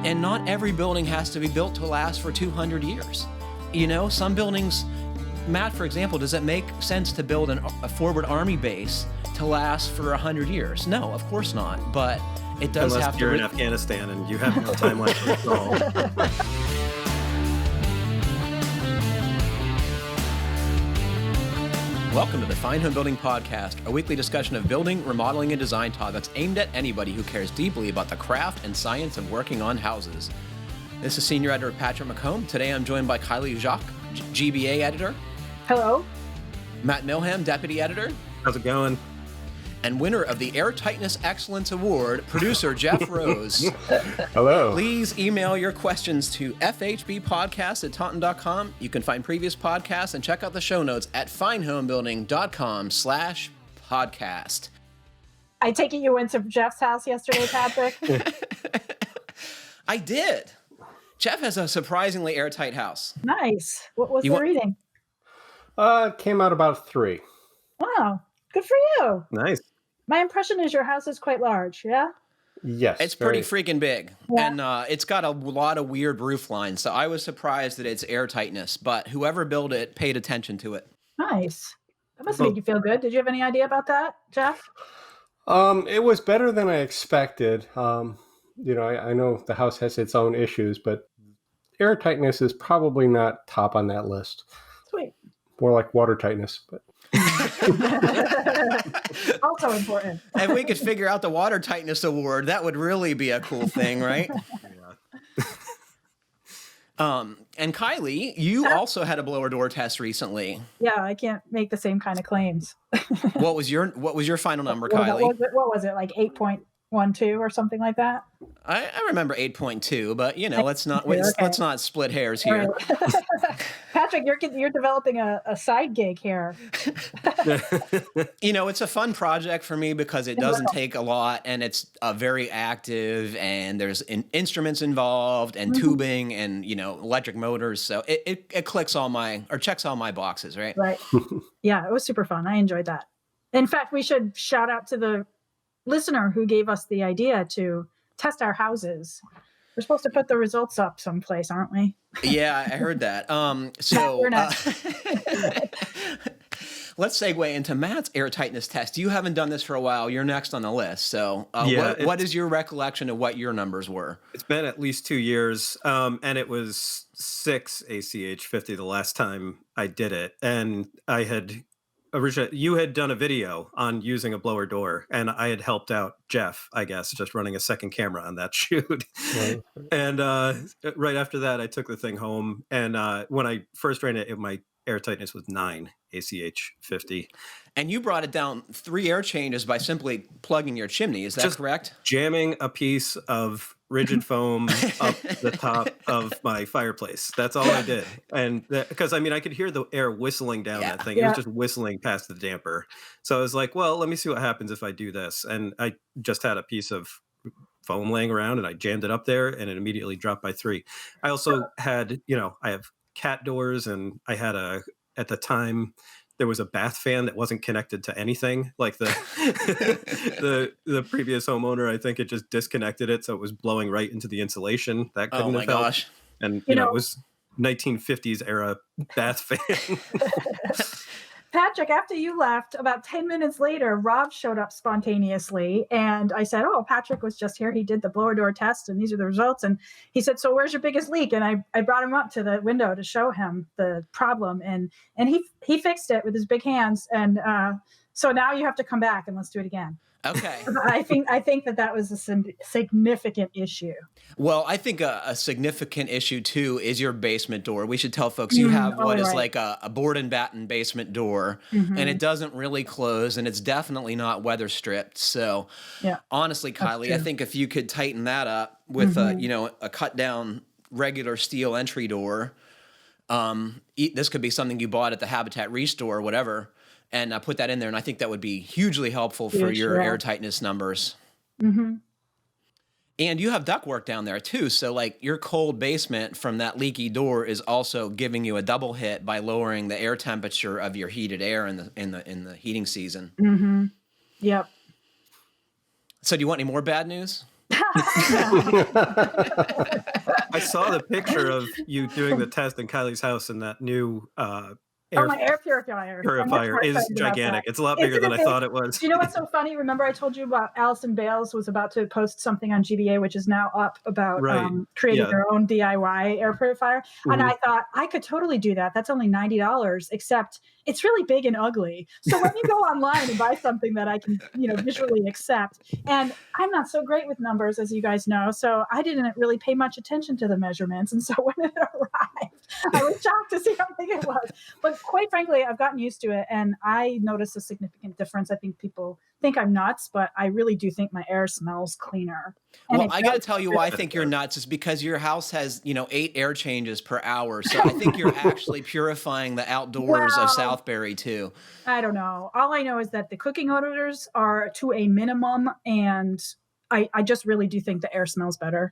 And not every building has to be built to last for 200 years. You know, some buildings, Matt, for example, does it make sense to build a forward army base to last for 100 years? No, of course not. But it does Unless have to. You're in Afghanistan and you have no timeline to install. Welcome to the Fine Homebuilding Podcast, a weekly discussion of building, remodeling, and design topics aimed at anybody who cares deeply about the craft and science of working on houses. This is Senior Editor Patrick McComb. Today I'm joined by Kiley Jacques, GBA Editor. Hello. Matt Milham, Deputy Editor. How's it going? And winner of the Airtightness Excellence Award, producer Jeff Rose. Hello. Please email your questions to fhbpodcast@taunton.com. You can find previous podcasts and check out the show notes at finehomebuilding.com/podcast. I take it you went to Jeff's house yesterday, Patrick? I did. Jeff has a surprisingly airtight house. Nice. What was the reading? It came out about 3. Wow. Good for you. Nice. My impression is your house is quite large, yeah? Yes. It's pretty freaking big. Yeah. And it's got a lot of weird roof lines. So I was surprised at its airtightness, but whoever built it paid attention to it. Nice. That must make you feel good. Did you have any idea about that, Jeff? It was better than I expected. I know the house has its own issues, but airtightness is probably not top on that list. Sweet. More like water tightness, but also important. If we could figure out the water tightness award, that would really be a cool thing, right? And Kiley, you also had a blower door test recently. Yeah, I can't make the same kind of claims. What was your final number, What Kiley? was it, like 8.12 or something like that? I remember 8.2, but let's not Okay. let's not split hairs here. Right. Patrick, you're developing a side gig here. It's a fun project for me because it doesn't take a lot, and it's very active, and there's instruments involved, and tubing, and electric motors. So it checks all my boxes, right? Right. Yeah, it was super fun. I enjoyed that. In fact, we should shout out to the listener who gave us the idea to test our houses. We're supposed to put the results up someplace, aren't we? Yeah, I heard that. Let's segue into Matt's airtightness test. You haven't done this for a while. You're next on the list. So what is your recollection of what your numbers were? It's been at least 2 years, and it was 6 ACH 50 the last time I did it. And I had you had done a video on using a blower door, and I had helped out Jeff, I guess, just running a second camera on that shoot. Right. And right after that, I took the thing home, and when I first ran it, my air tightness was 9 ACH 50. And you brought it down 3 air changes by simply plugging your chimney. Is that just correct? Jamming a piece of rigid foam up the top of my fireplace. That's all I did. And because I could hear the air whistling down that thing. It was just whistling past the damper. So I was like, well, let me see what happens if I do this. And I just had a piece of foam laying around, and I jammed it up there, and it immediately dropped by 3. I also had, I have cat doors, and I had at the time, there was a bath fan that wasn't connected to anything. Like the previous homeowner, I think it just disconnected it, so it was blowing right into the insulation. That couldn't have helped. Gosh. And it was 1950s era bath fan. Patrick, after you left, about 10 minutes later, Rob showed up spontaneously. And I said, Patrick was just here. He did the blower door test, and these are the results. And he said, so where's your biggest leak? And I brought him up to the window to show him the problem. And he fixed it with his big hands. And so now you have to come back and let's do it again. Okay. I think that was a significant issue. Well, I think a significant issue, too, is your basement door. We should tell folks you have what is like a board and batten basement door, and it doesn't really close, and it's definitely not weather stripped. So honestly, Kiley, I think if you could tighten that up with a cut down regular steel entry door, this could be something you bought at the Habitat Restore or whatever, and put that in there. And I think that would be hugely helpful for your airtightness numbers. Mm-hmm. And you have ductwork down there too. So like your cold basement from that leaky door is also giving you a double hit by lowering the air temperature of your heated air in the heating season. Mm-hmm. Yep. So do you want any more bad news? I saw the picture of you doing the test in Kiley's house, and that new air my air purifier. purifier is gigantic. It's a lot bigger than I thought it was. Do you know what's so funny? Remember I told you about Allison Bales was about to post something on GBA, which is now up, about creating her own DIY air purifier. Mm-hmm. And I thought, I could totally do that. That's only $90, except it's really big and ugly. So let me go online and buy something that I can, visually accept. And I'm not so great with numbers, as you guys know. So I didn't really pay much attention to the measurements. And so when it arrived, I was shocked to see how big it was. But quite frankly, I've gotten used to it, and I notice a significant difference. I think people think I'm nuts, but I really do think my air smells cleaner. And well, I got to tell you why I think you're nuts is because your house has, 8 air changes per hour. So I think you're actually purifying the outdoors of Southbury too. I don't know. All I know is that the cooking odors are to a minimum, and I just really do think the air smells better.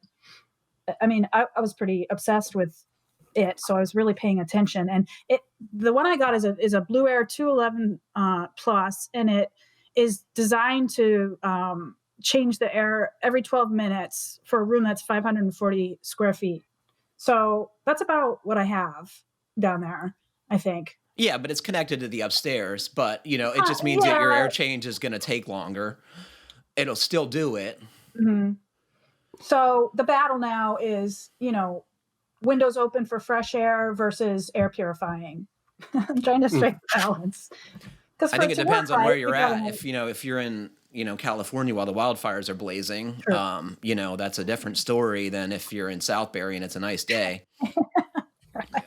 I mean, I was pretty obsessed with it, so I was really paying attention. And the one I got is a Blue Air 211 Plus, and it is designed to change the air every 12 minutes for a room that's 540 square feet. So that's about what I have down there, I think. Yeah, but it's connected to the upstairs. But, it just means that your air change is going to take longer. It'll still do it. Mm-hmm. So the battle now is, windows open for fresh air versus air purifying. I'm trying to strike the balance. I think it depends on where you're at. If you're in, California while the wildfires are blazing, that's a different story than if you're in Southbury and it's a nice day. Right. Yeah.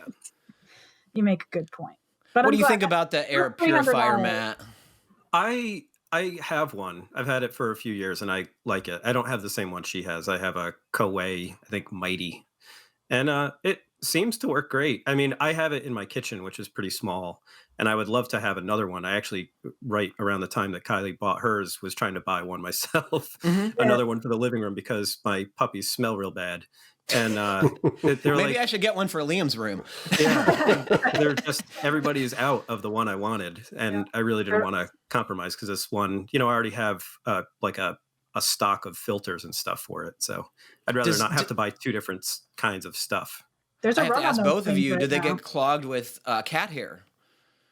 You make a good point. But what do you think about the air purifier, Matt? I have one. I've had it for a few years and I like it. I don't have the same one she has. I have a Koei, I think Mighty. And it seems to work great. I mean, I have it in my kitchen, which is pretty small, and I would love to have another one. I actually, right around the time that Kiley bought hers, was trying to buy one myself, another one for the living room, because my puppies smell real bad. And maybe I should get one for Liam's room. Yeah, they're just, everybody's out of the one I wanted, and I really didn't want to compromise, because this one, I already have like a stock of filters and stuff for it, so I'd rather not have to buy 2 different kinds of stuff. I have to ask both of you, did they get clogged with cat hair?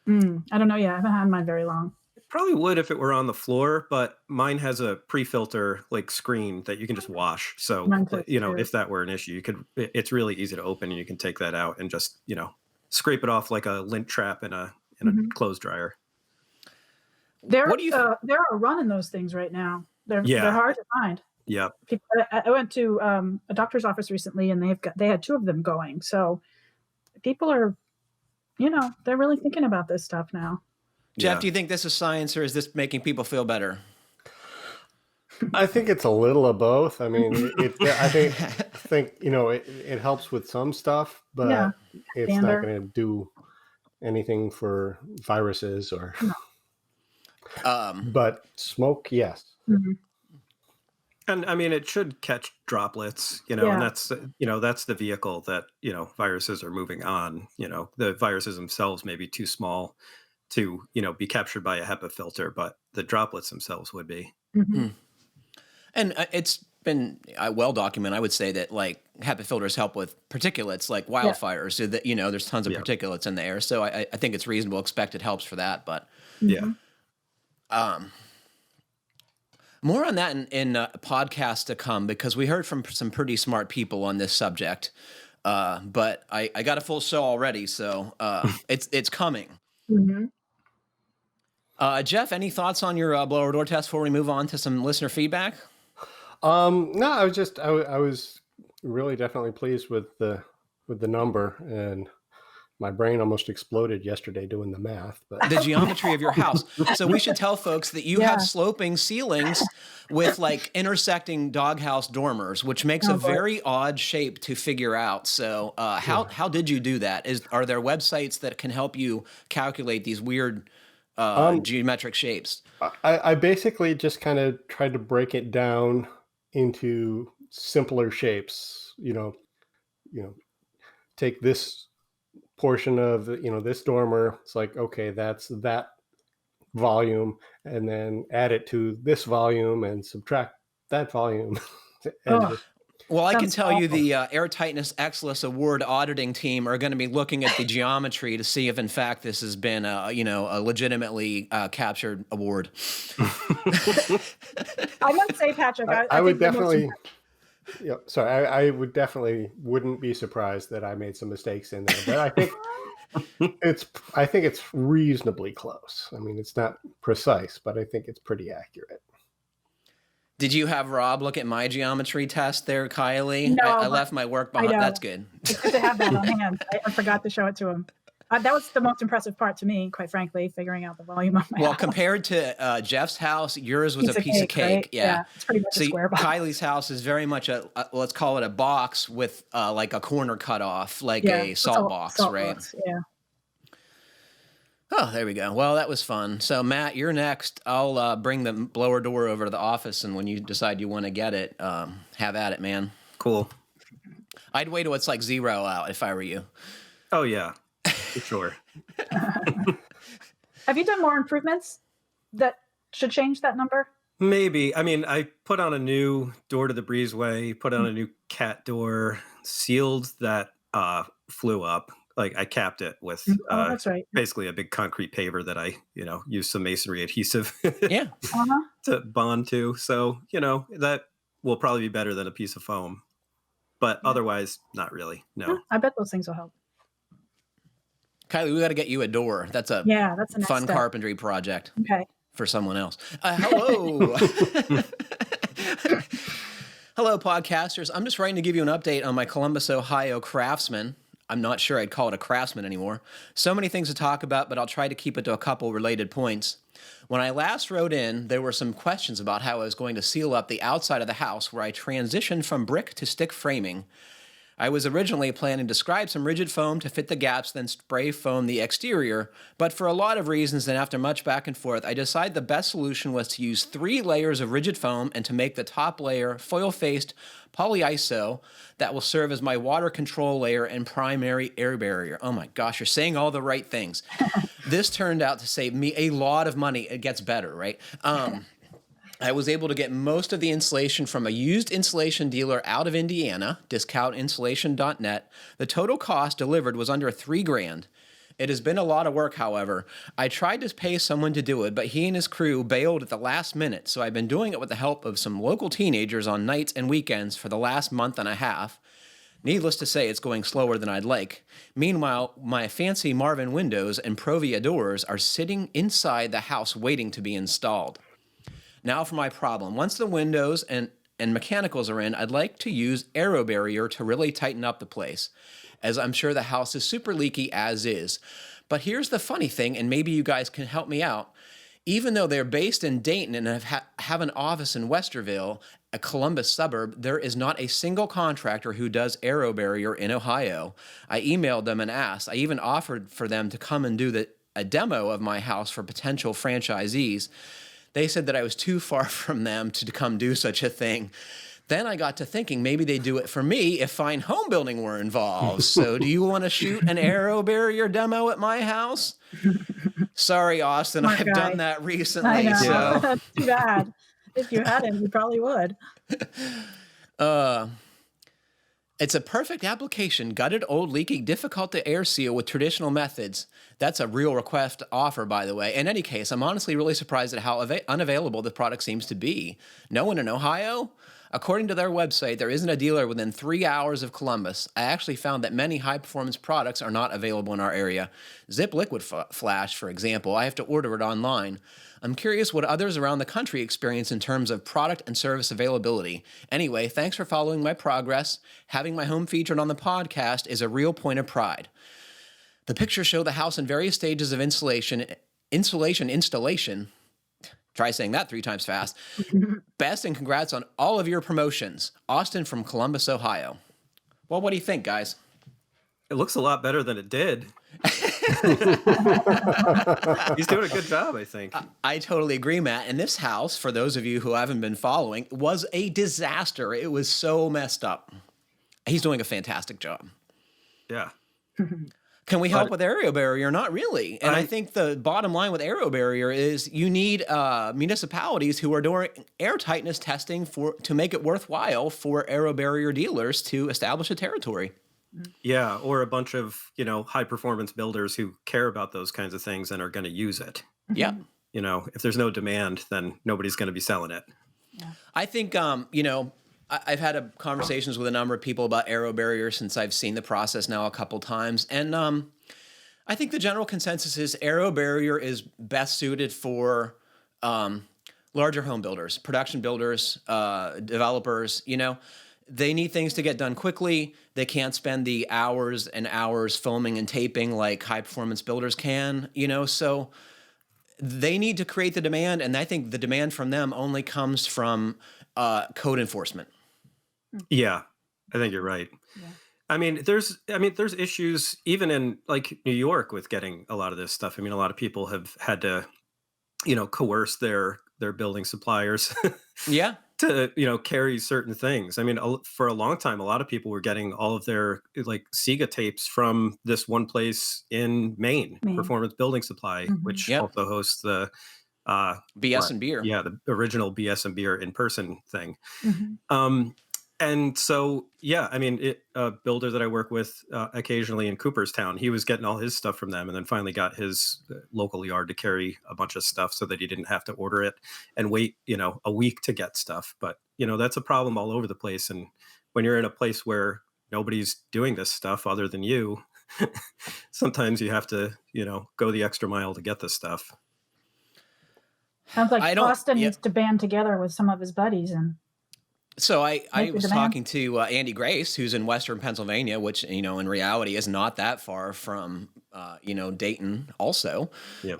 I don't know yet. I haven't had mine very long. It probably would if it were on the floor, but mine has a pre-filter screen that you can just wash. So, if that were an issue, it's really easy to open, and you can take that out and just, scrape it off like a lint trap in a clothes dryer. There are running those things right now. They're hard to find. Yeah. I went to a doctor's office recently, and they had 2 of them going. So people are, they're really thinking about this stuff now. Jeff, do you think this is science, or is this making people feel better? I think it's a little of both. I mean, I think it helps with some stuff, but it's not going to do anything for viruses or. But smoke, yes. Mm-hmm. And I mean, it should catch droplets, and that's, that's the vehicle that, viruses are moving on. The viruses themselves may be too small to, be captured by a HEPA filter, but the droplets themselves would be. Mm-hmm. And it's been well documented, I would say, that HEPA filters help with particulates like wildfires. So that, there's tons of particulates in the air. So I think it's reasonable to expect it helps for that. But more on that in a podcast to come, because we heard from some pretty smart people on this subject. But I got a full show already, so it's coming. Mm-hmm. Jeff, any thoughts on your blower door test before we move on to some listener feedback? No, I was really definitely pleased with the number, and my brain almost exploded yesterday doing the math. But the geometry of your house. So we should tell folks that you have sloping ceilings with intersecting doghouse dormers, which makes a very odd shape to figure out. So how did you do that? Are there websites that can help you calculate these weird geometric shapes? I basically just kind of tried to break it down into simpler shapes. Take this portion of this dormer. It's like, okay, that's that volume, and then add it to this volume and subtract that volume. and just, well, I can tell awful. you the Airtightness Excellence Award auditing team are going to be looking at the geometry to see if, in fact, this has been a legitimately captured award. I must say, Patrick, I would definitely. Yeah, sorry, I would definitely wouldn't be surprised that I made some mistakes in there, but I think it's reasonably close. I mean, it's not precise, but I think it's pretty accurate. Did you have Rob look at my geometry test there, Kylie? No, I left my work behind. That's good. It's good to have that on hand. I forgot to show it to him. That was the most impressive part to me, quite frankly, figuring out the volume of my house. Compared to Jeff's house, yours was a piece of cake. Right? Yeah, it's pretty much a square box. Kylie's house is very much let's call it a box with like a corner cut off, like a salt box, right? Box, yeah. Oh, there we go. Well, that was fun. So, Matt, you're next. I'll bring the blower door over to the office, and when you decide you want to get it, have at it, man. Cool. I'd wait till it's like 0 out if I were you. Oh, yeah, for sure. Have you done more improvements that should change that number? Maybe. I mean, I put on a new door to the breezeway, put on a new cat door, sealed that flew up. Like I capped it with that's right. basically a big concrete paver that I, used some masonry adhesive to bond to. So, that will probably be better than a piece of foam. But otherwise, not really. No. I bet those things will help. Kylie, we got to get you a door. That's a fun carpentry project. Okay. For someone else. Hello. Hello, podcasters. I'm just writing to give you an update on my Columbus, Ohio craftsman. I'm not sure I'd call it a craftsman anymore. So many things to talk about, but I'll try to keep it to a couple related points. When I last wrote in, there were some questions about how I was going to seal up the outside of the house where I transitioned from brick to stick framing. I was originally planning to scribe some rigid foam to fit the gaps, then spray foam the exterior, but for a lot of reasons and after much back and forth, I decided the best solution was to use 3 layers of rigid foam and to make the top layer foil-faced polyiso that will serve as my water control layer and primary air barrier. Oh my gosh, you're saying all the right things. This turned out to save me a lot of money. It gets better, right? I was able to get most of the insulation from a used insulation dealer out of Indiana, discountinsulation.net. The total cost delivered was under $3,000. It has been a lot of work, however. I tried to pay someone to do it, but he and his crew bailed at the last minute, so I've been doing it with the help of some local teenagers on nights and weekends for the last month and a half. Needless to say, it's going slower than I'd like. Meanwhile, my fancy Marvin windows and Provia doors are sitting inside the house waiting to be installed. Now for my problem. Once the windows and mechanicals are in, I'd like to use AeroBarrier to really tighten up the place, as I'm sure the house is super leaky as is. But here's the funny thing, and maybe you guys can help me out. Even though they're based in Dayton and have an office in Westerville, a Columbus suburb, there is not a single contractor who does AeroBarrier in Ohio. I emailed them and asked. I even offered for them to come and do a demo of my house for potential franchisees. They said that I was too far from them to come do such a thing. Then I got to thinking maybe they'd do it for me if Fine Homebuilding were involved. So do you want to shoot an AeroBarrier demo at my house? Sorry, Austin, I've done that recently. I know. So. That's too bad. If you hadn't, you probably would. It's a perfect application. Gutted, old, leaky, difficult to air seal with traditional methods. That's a real request offer, by the way. In any case, I'm honestly really surprised at how unavailable the product seems to be. No one in Ohio? According to their website, there isn't a dealer within 3 hours of Columbus. I actually found that many high-performance products are not available in our area. Zip Liquid Flash, for example, I have to order it online. I'm curious what others around the country experience in terms of product and service availability. Anyway, thanks for following my progress. Having my home featured on the podcast is a real point of pride. The pictures show the house in various stages of installation. Try saying that 3 times fast. Best and congrats on all of your promotions. Austin from Columbus, Ohio. Well, what do you think, guys? It looks a lot better than it did. He's doing a good job, I think. I totally agree, Matt. And this house, for those of you who haven't been following, was a disaster. It was so messed up. He's doing a fantastic job. Yeah. Can we help with AeroBarrier? Not really. And I think the bottom line with AeroBarrier is you need municipalities who are doing air tightness testing to make it worthwhile for AeroBarrier dealers to establish a territory. Yeah, or a bunch of, high performance builders who care about those kinds of things and are going to use it. Yeah. If there's no demand, then nobody's going to be selling it. Yeah. I think, I've had conversations with a number of people about AeroBarrier since I've seen the process now a couple times. And I think the general consensus is AeroBarrier is best suited for larger home builders, production builders, developers. They need things to get done quickly. They can't spend the hours and hours filming and taping like high performance builders can, so they need to create the demand. And I think the demand from them only comes from code enforcement. Yeah, I think you're right. Yeah. There's issues even in like New York with getting a lot of this stuff. A lot of people have had to, coerce their building suppliers. Yeah. To, carry certain things. For a long time, a lot of people were getting all of their like Sega tapes from this one place in Maine. Performance Building Supply, which also hosts the BS and Beer. Yeah, the original BS and Beer in person thing. And so, a builder that I work with occasionally in Cooperstown, he was getting all his stuff from them and then finally got his local yard to carry a bunch of stuff so that he didn't have to order it and wait, a week to get stuff. But, that's a problem all over the place. And when you're in a place where nobody's doing this stuff other than you, sometimes you have to, go the extra mile to get this stuff. Sounds like Austin needs to band together with some of his buddies and... So I was talking to Andy Grace, who's in Western Pennsylvania, which, in reality is not that far from, Dayton also. Yep.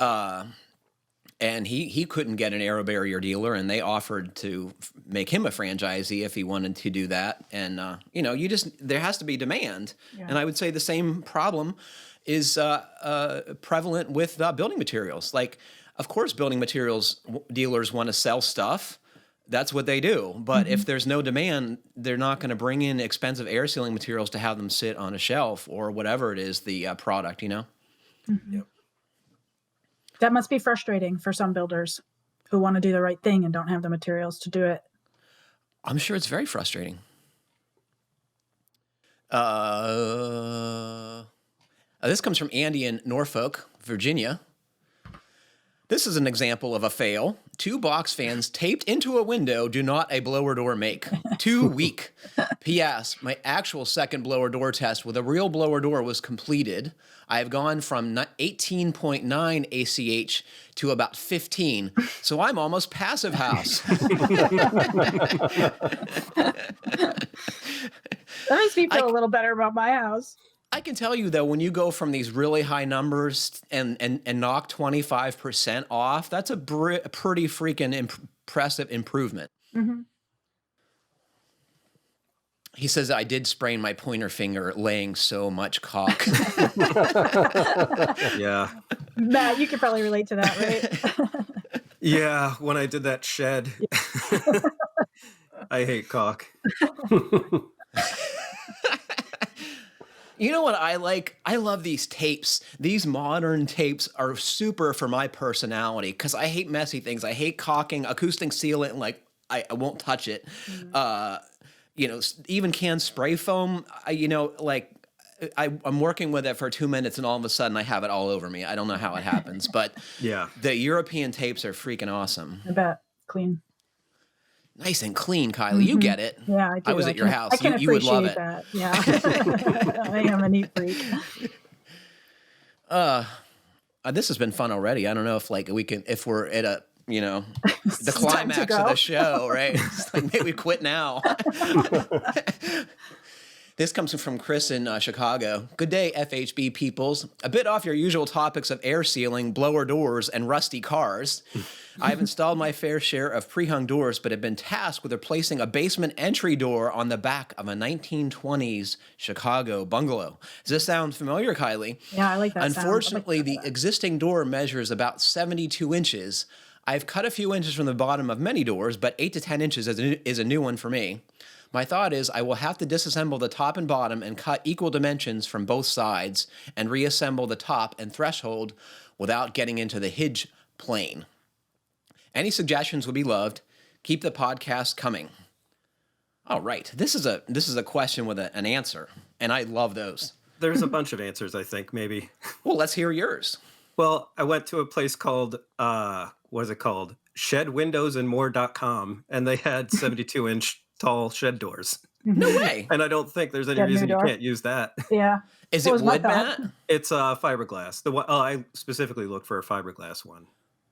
And he couldn't get an AeroBarrier dealer, and they offered to make him a franchisee if he wanted to do that. And, there has to be demand. Yeah. And I would say the same problem is prevalent with building materials. Like, of course, building materials dealers want to sell stuff. That's what they do. But if there's no demand, they're not going to bring in expensive air sealing materials to have them sit on a shelf or whatever it is, the product, Yep. That must be frustrating for some builders who want to do the right thing and don't have the materials to do it. I'm sure it's very frustrating. This comes from Andy in Norfolk, Virginia. This is an example of a fail. 2 box fans taped into a window do not a blower door make. Too weak. P.S. My actual second blower door test with a real blower door was completed. I have gone from 18.9 ACH to about 15, so I'm almost passive house. That makes me feel a little better about my house. I can tell you, though, when you go from these really high numbers and knock 25% off, that's a pretty freaking impressive improvement. Mm-hmm. He says, I did sprain my pointer finger laying so much caulk. Yeah. Matt, you could probably relate to that, right? Yeah, when I did that shed. I hate caulk. You know what I like? I love these tapes. These modern tapes are super for my personality because I hate messy things. I hate caulking, acoustic sealant, and I won't touch it. Even canned spray foam, I'm working with it for 2 minutes and all of a sudden I have it all over me. I don't know how it happens, but yeah, the European tapes are freaking awesome. I bet. Clean. Nice and clean, Kylie. You get it. Yeah, I do. I was at your house. I can you would love it. That. Yeah. I am a neat freak. This has been fun already. I don't know if if we're at a, the climax of the show, right? It's like, maybe we quit now. This comes from Chris in Chicago. Good day, FHB peoples. A bit off your usual topics of air sealing, blower doors, and rusty cars. I've installed my fair share of pre-hung doors, but have been tasked with replacing a basement entry door on the back of a 1920s Chicago bungalow. Does this sound familiar, Kylie? Yeah, I like that. Unfortunately, the existing door measures about 72 inches. I've cut a few inches from the bottom of many doors, but 8 to 10 inches is a new one for me. My thought is I will have to disassemble the top and bottom and cut equal dimensions from both sides and reassemble the top and threshold without getting into the hinge plane. Any suggestions would be loved. Keep the podcast coming. All right. This is a question with an answer, and I love those. There's a bunch of answers, I think, maybe. Well, let's hear yours. Well, I went to a place called, what is it called? Shedwindowsandmore.com, and they had 72-inch tall shed doors. No way. And I don't think there's any reason you can't use that. Yeah. Is it wood, Matt? It's fiberglass. The one, I specifically look for a fiberglass one.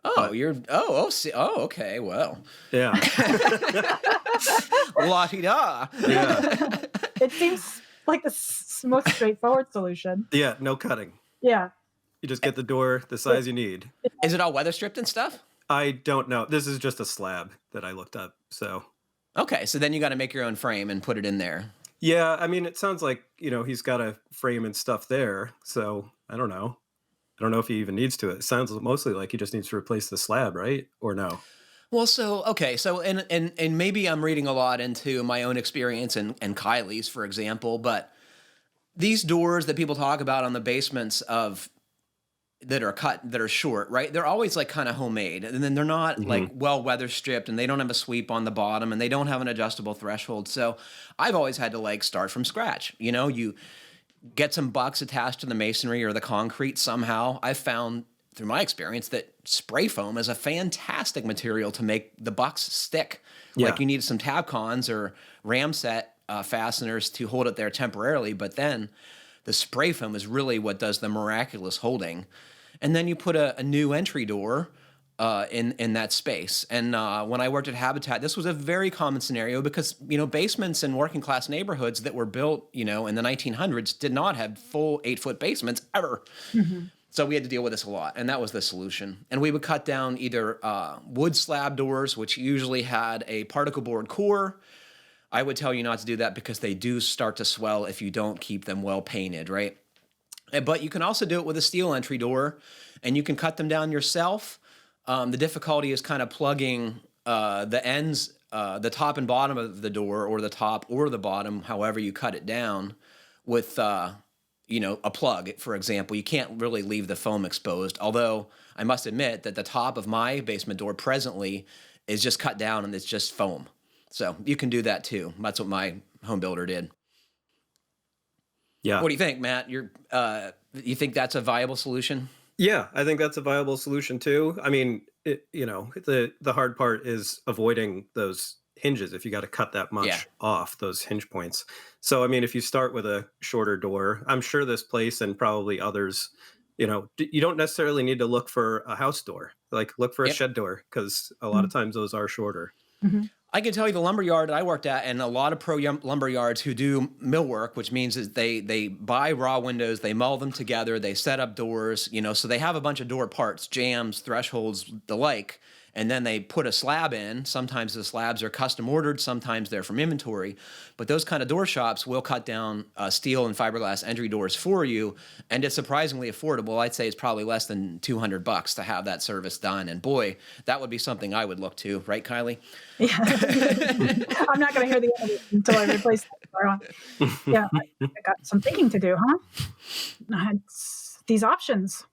Oh, okay. Well, yeah. La-di-da. Yeah. It seems like the most straightforward solution. Yeah, no cutting. Yeah. You just get the door the size you need. Is it all weather stripped and stuff? I don't know. This is just a slab that I looked up. So. Okay, so then you got to make your own frame and put it in there. Yeah, I mean, it sounds like, he's got a frame and stuff there. So I don't know. I don't know if he even needs to. It sounds mostly like he just needs to replace the slab, right? Or no? Well, so and maybe I'm reading a lot into my own experience and Kiley's, for example, but these doors that people talk about on the basements that are short, right? They're always like kind of homemade, and then they're not like well weather stripped, and they don't have a sweep on the bottom, and they don't have an adjustable threshold. So I've always had to like start from scratch. You get some bucks attached to the masonry or the concrete somehow. I've found through my experience that spray foam is a fantastic material to make the bucks stick. Yeah. Like you need some Tabcons or Ramset fasteners to hold it there temporarily, but then the spray foam is really what does the miraculous holding. And then you put a new entry door in that space. And when I worked at Habitat, this was a very common scenario because, basements in working class neighborhoods that were built, in the 1900s did not have full 8-foot basements ever. Mm-hmm. So we had to deal with this a lot, and that was the solution. And we would cut down either wood slab doors, which usually had a particle board core. I would tell you not to do that because they do start to swell if you don't keep them well painted, right? But you can also do it with a steel entry door, and you can cut them down yourself. The difficulty is kind of plugging the ends, the top and bottom of the door, or the top or the bottom, however you cut it down, with a plug, for example. You can't really leave the foam exposed, although I must admit that the top of my basement door presently is just cut down and it's just foam. So you can do that too. That's what my home builder did. Yeah. What do you think, Matt? You think that's a viable solution? Yeah, I think that's a viable solution too. I mean, the hard part is avoiding those hinges if you got to cut that much off those hinge points. So, I mean, if you start with a shorter door, I'm sure this place and probably others, you don't necessarily need to look for a house door. Like look for a shed door because a lot of times those are shorter. Mm-hmm. I can tell you the lumber yard that I worked at and a lot of pro lumber yards who do millwork, which means is they buy raw windows, they mull them together, they set up doors, so they have a bunch of door parts, jambs, thresholds, the like, and then they put a slab in. Sometimes the slabs are custom ordered, sometimes they're from inventory, but those kind of door shops will cut down steel and fiberglass entry doors for you, and it's surprisingly affordable. I'd say it's probably less than $200 to have that service done, and boy, that would be something I would look to, right, Kiley? Yeah. I'm not going to hear the end of it until I replace that door. Yeah, I got some thinking to do, huh? I had these options.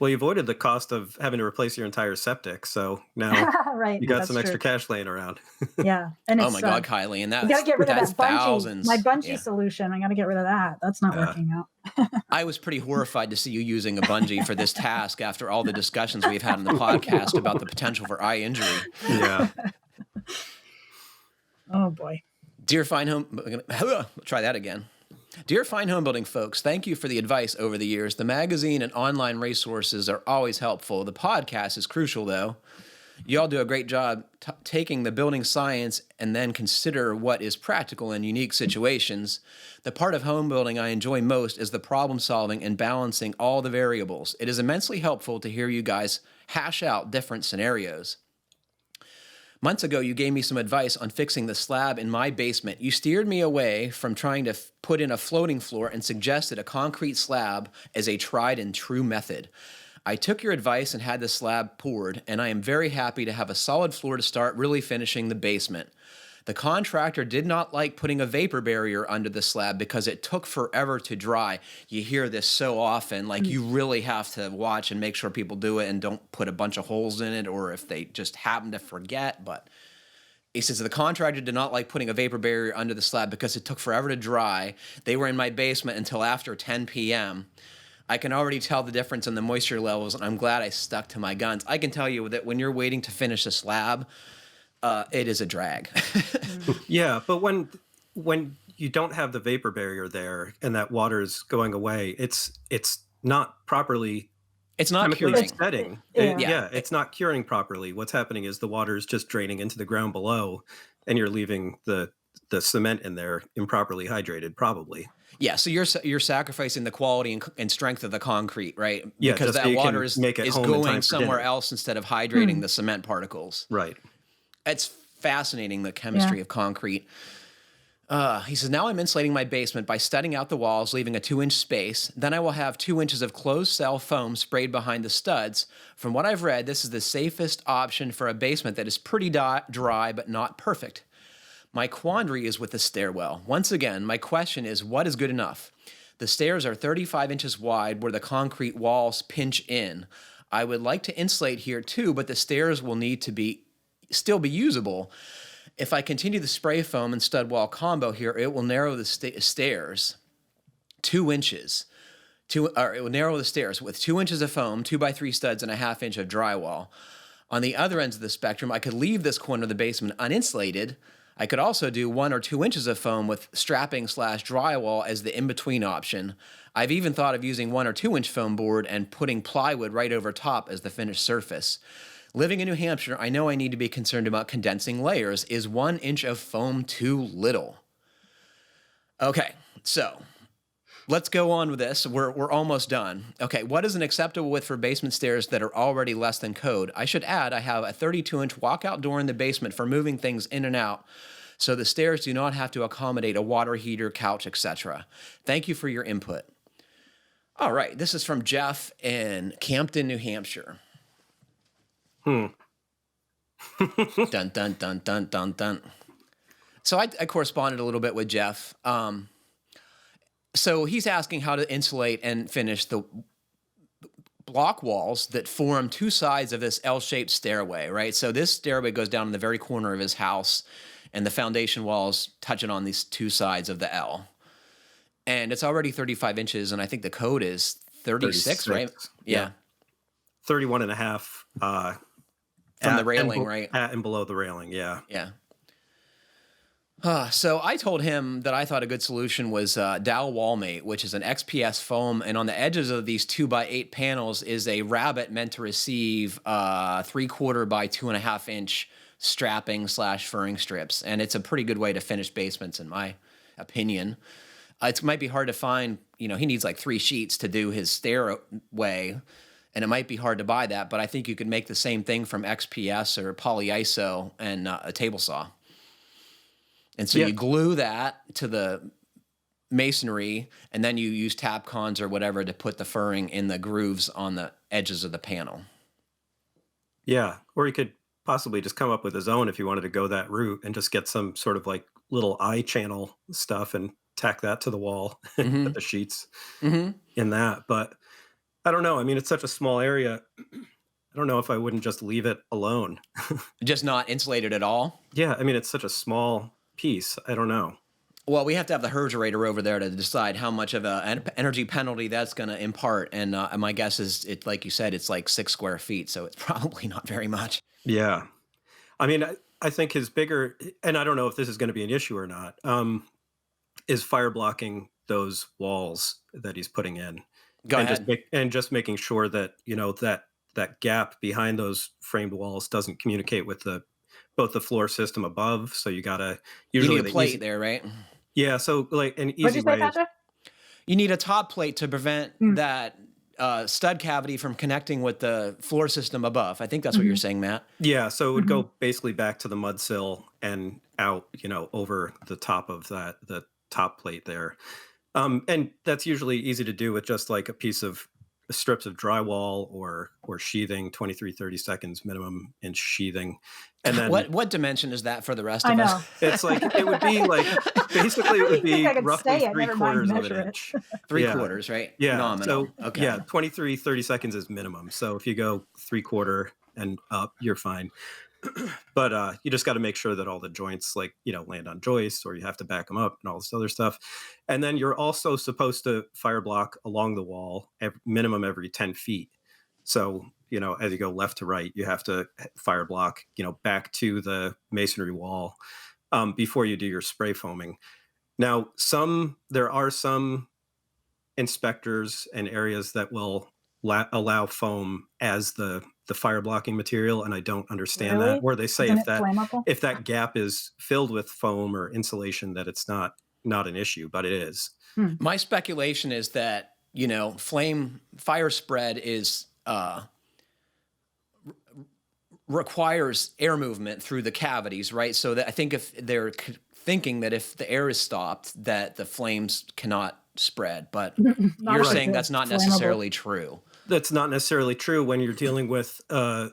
Well, you avoided the cost of having to replace your entire septic, so now right, you got some extra cash laying around. Yeah, and oh my God, Kiley, and that's, you got to get rid of that bungee. Thousands. My bungee solution. I got to get rid of that. That's not working out. I was pretty horrified to see you using a bungee for this task after all the discussions we've had on the podcast about the potential for eye injury. Yeah. Oh boy. Dear Fine Home, try that again. Dear Fine Homebuilding folks, thank you for the advice over the years. The magazine and online resources are always helpful. The podcast is crucial, though. You all do a great job taking the building science and then consider what is practical in unique situations. The part of home building I enjoy most is the problem solving and balancing all the variables. It is immensely helpful to hear you guys hash out different scenarios. Months ago, you gave me some advice on fixing the slab in my basement. You steered me away from trying to put in a floating floor and suggested a concrete slab as a tried and true method. I took your advice and had the slab poured, and I am very happy to have a solid floor to start really finishing the basement. The contractor did not like putting a vapor barrier under the slab because it took forever to dry. You hear this so often, like you really have to watch and make sure people do it and don't put a bunch of holes in it, or if they just happen to forget. But he says the contractor did not like putting a vapor barrier under the slab because it took forever to dry. They were in my basement until after 10 p.m. I can already tell the difference in the moisture levels, and I'm glad I stuck to my guns. I can tell you that when you're waiting to finish a slab, it is a drag. Yeah, but when you don't have the vapor barrier there and that water is going away, it's not properly. It's not chemically curing. setting. It's not curing properly. What's happening is the water is just draining into the ground below, and you're leaving the cement in there improperly hydrated, probably. Yeah, so you're sacrificing the quality and strength of the concrete, right? Yeah, because that water is going somewhere else instead of hydrating the cement particles. Right. It's fascinating, the chemistry of concrete. He says, now I'm insulating my basement by studding out the walls, leaving a 2-inch space. Then I will have 2 inches of closed cell foam sprayed behind the studs. From what I've read, this is the safest option for a basement that is pretty dry but not perfect. My quandary is with the stairwell. Once again, my question is, what is good enough? The stairs are 35 inches wide where the concrete walls pinch in. I would like to insulate here too, but the stairs will need to still be usable. If I continue the spray foam and stud wall combo here, it will narrow the stairs 2 inches. It will narrow the stairs with 2 inches of foam, 2x3 studs, and a 1/2 inch of drywall. On the other ends of the spectrum, I could leave this corner of the basement uninsulated. I could also do 1 or 2 inches of foam with strapping/drywall as the in-between option. I've even thought of using 1 or 2 inch foam board and putting plywood right over top as the finished surface. Living in New Hampshire, I know I need to be concerned about condensing layers. Is 1 inch of foam too little? Okay, so let's go on with this. We're almost done. Okay, what is an acceptable width for basement stairs that are already less than code? I should add I have a 32-inch walkout door in the basement for moving things in and out, so the stairs do not have to accommodate a water heater, couch, etc. Thank you for your input. All right, this is from Jeff in Campton, New Hampshire. Dun, dun, dun, dun, dun, dun. So I corresponded a little bit with Jeff. So he's asking how to insulate and finish the block walls that form 2 sides of this L-shaped stairway, right? So this stairway goes down in the very corner of his house, and the foundation walls touching on these 2 sides of the L. And it's already 35 inches, and I think the code is 36, right? Yeah. 31 and a half. From the railing, right? At and below the railing, yeah. Yeah. So I told him that I thought a good solution was Dow Wallmate, which is an XPS foam, and on the edges of these 2x8 panels is a rabbet meant to receive 3/4 by 2.5 inch strapping/furring strips, and it's a pretty good way to finish basements, in my opinion. It might be hard to find. He needs like 3 sheets to do his stairway, and it might be hard to buy that, but I think you could make the same thing from XPS or polyiso and a table saw. And so you glue that to the masonry, and then you use Tapcons or whatever to put the furring in the grooves on the edges of the panel. Yeah, or he could possibly just come up with his own if you wanted to go that route and just get some sort of like little eye channel stuff and tack that to the wall and put the sheets in that. But I don't know. I mean, it's such a small area. I don't know if I wouldn't just leave it alone. Just not insulated at all? Yeah, I mean, it's such a small piece. I don't know. Well, we have to have the refrigerator over there to decide how much of an energy penalty that's going to impart. And my guess is, like you said, it's like 6 square feet, so it's probably not very much. Yeah. I mean, I think his bigger, and I don't know if this is going to be an issue or not, is fire blocking those walls that he's putting in. Go ahead. Just making sure that, that gap behind those framed walls doesn't communicate with both the floor system above. So you gotta usually you need a plate there, right? Yeah. So like an easy What'd you say, way. Patrick? You need a top plate to prevent that stud cavity from connecting with the floor system above. I think that's what you're saying, Matt. Yeah. So it would go basically back to the mud sill and out, over the top of the top plate there. And that's usually easy to do with just like a piece of strips of drywall or sheathing, 23, 30 seconds minimum inch sheathing. And then what dimension is that for the rest of us? It's like, it would be like, basically it would be roughly 3/4 of an inch. 3/4, right? Yeah. Nominal. So okay. yeah, 23, 30 seconds is minimum. So if you go 3/4 and up, you're fine. But you just got to make sure that all the joints, like, land on joists, or you have to back them up and all this other stuff. And then you're also supposed to fire block along the wall minimum every 10 feet. So, as you go left to right, you have to fire block, back to the masonry wall before you do your spray foaming. Now, there are some inspectors and areas that will allow foam as the fire blocking material, and I don't understand that. Or they say if that gap is filled with foam or insulation, that it's not an issue, but it is. My speculation is that fire spread is requires air movement through the cavities, right? So that I think if they're thinking that if the air is stopped, that the flames cannot spread, but you're saying that's not necessarily true. That's not necessarily true when you're dealing with a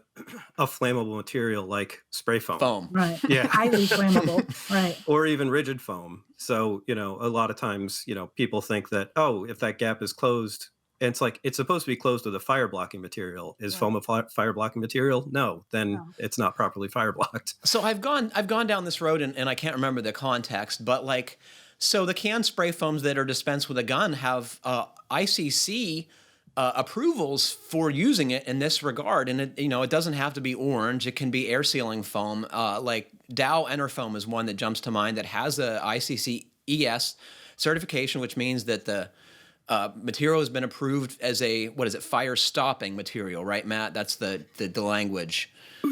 flammable material like spray foam. Right. Yeah. Highly flammable. Right. Or even rigid foam. So, a lot of times, people think that, if that gap is closed, and it's like, it's supposed to be closed with a fire blocking material. Is foam a fire blocking material? No, then it's not properly fire blocked. So I've gone down this road and I can't remember the context, but so the canned spray foams that are dispensed with a gun have ICC approvals for using it in this regard, and it doesn't have to be orange. It can be air sealing foam. Like Dow Enerfoam is one that jumps to mind that has a ICC ES certification, which means that the material has been approved as a fire stopping material, right, Matt? That's the language.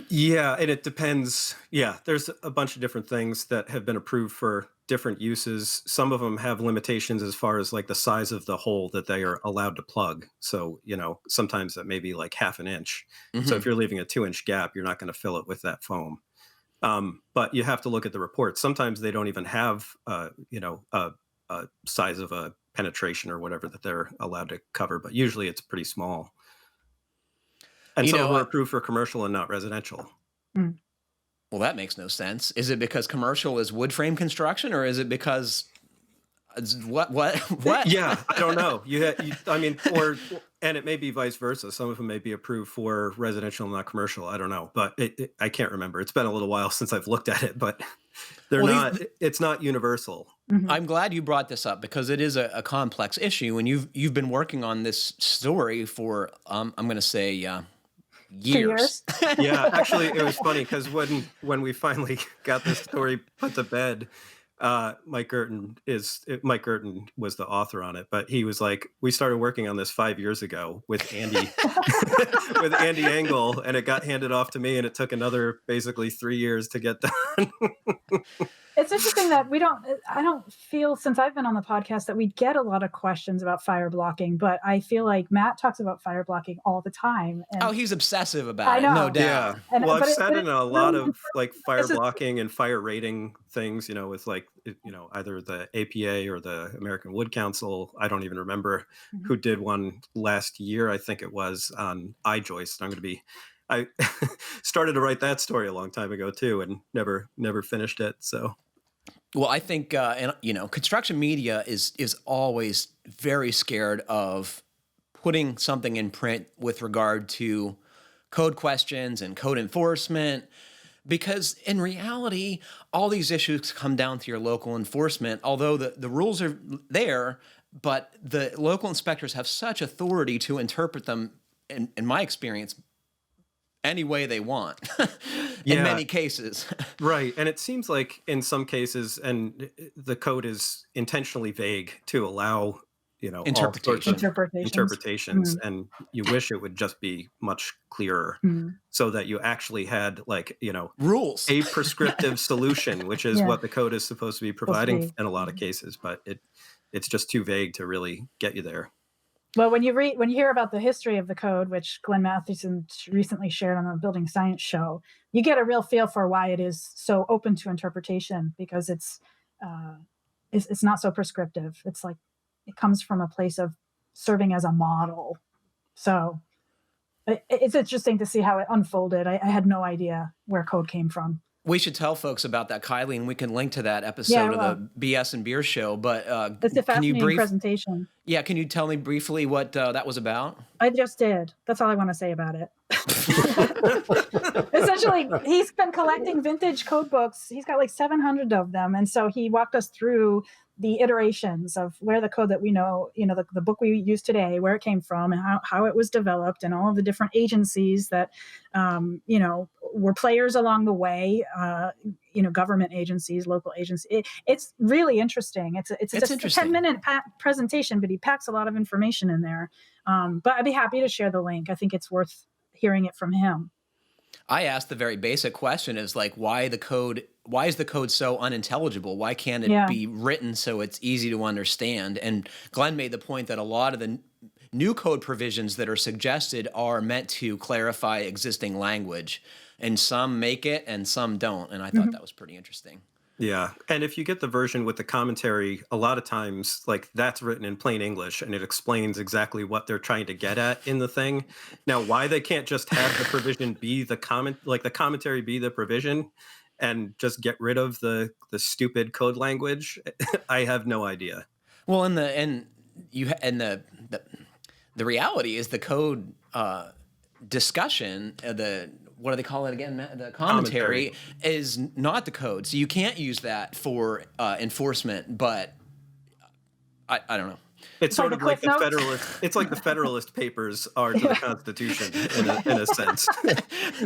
Yeah, and it depends. Yeah, there's a bunch of different things that have been approved for different uses. Some of them have limitations as far as like the size of the hole that they are allowed to plug. So, sometimes that may be like half an inch. Mm-hmm. So if you're leaving a 2-inch gap, you're not going to fill it with that foam. But you have to look at the reports. Sometimes they don't even have, a size of a penetration or whatever that they're allowed to cover, but usually it's pretty small. And some are approved for commercial and not residential. Well, that makes no sense. Is it because commercial is wood frame construction, or is it because what? Yeah, I don't know. And it may be vice versa. Some of them may be approved for residential and not commercial. I don't know, but I can't remember. It's been a little while since I've looked at it, but it's not universal. Mm-hmm. I'm glad you brought this up because it is a complex issue, and you've been working on this story for I'm going to say years. Yeah, actually, it was funny because when we finally got this story put to bed, Mike Gerton was the author on it, but he was like, we started working on this 5 years ago with Andy with Andy Engel, and it got handed off to me, and it took another basically 3 years to get done. It's interesting that I don't feel, since I've been on the podcast, that we get a lot of questions about fire blocking, but I feel like Matt talks about fire blocking all the time. And he's obsessive about it, no doubt. Yeah. Well, I've said in a lot of like fire blocking and fire rating things, with like, either the APA or the American Wood Council. I don't even remember who did one last year. I think it was on I-joist. I started to write that story a long time ago too, and never finished it. So, well, I think construction media is always very scared of putting something in print with regard to code questions and code enforcement, because in reality, all these issues come down to your local enforcement. Although the rules are there, but the local inspectors have such authority to interpret them, in my experience, any way they want in many cases. Right. And it seems like in some cases, and the code is intentionally vague to allow, interpretations. Mm-hmm. And you wish it would just be much clearer so that you actually had rules, a prescriptive solution, which is what the code is supposed to be providing in a lot of cases, but it's just too vague to really get you there. Well, when you hear about the history of the code, which Glenn Mathewson recently shared on the Building Science Show, you get a real feel for why it is so open to interpretation, because it's not so prescriptive. It's like it comes from a place of serving as a model. So it's interesting to see how it unfolded. I had no idea where code came from. We should tell folks about that, Kiley, and we can link to that episode of the BS and Beer Show. But it's a fascinating presentation. Yeah, can you tell me briefly what that was about? I just did. That's all I want to say about it. Essentially, he's been collecting vintage code books. He's got like 700 of them. And so he walked us through the iterations of where the code that we know, the book we use today, where it came from and how it was developed, and all of the different agencies that, were players along the way, government agencies, local agencies. It's really interesting. It's just a 10-minute presentation, but he packs a lot of information in there. But I'd be happy to share the link. I think it's worth hearing it from him. I asked the very basic question is like, why is the code so unintelligible? Why can't it be written so it's easy to understand? And Glenn made the point that a lot of the new code provisions that are suggested are meant to clarify existing language, and some make it and some don't. And I thought that was pretty interesting. Yeah. And if you get the version with the commentary, a lot of times, like, that's written in plain English and it explains exactly what they're trying to get at in the thing. Now, why they can't just have the provision be the commentary be the provision and just get rid of the stupid code language, I have no idea. Well, the reality is the code discussion, what do they call it again? The commentary is not the code. So you can't use that for enforcement, but I don't know. It's sort of like the Federalist. It's like the Federalist Papers are to the Constitution in a sense.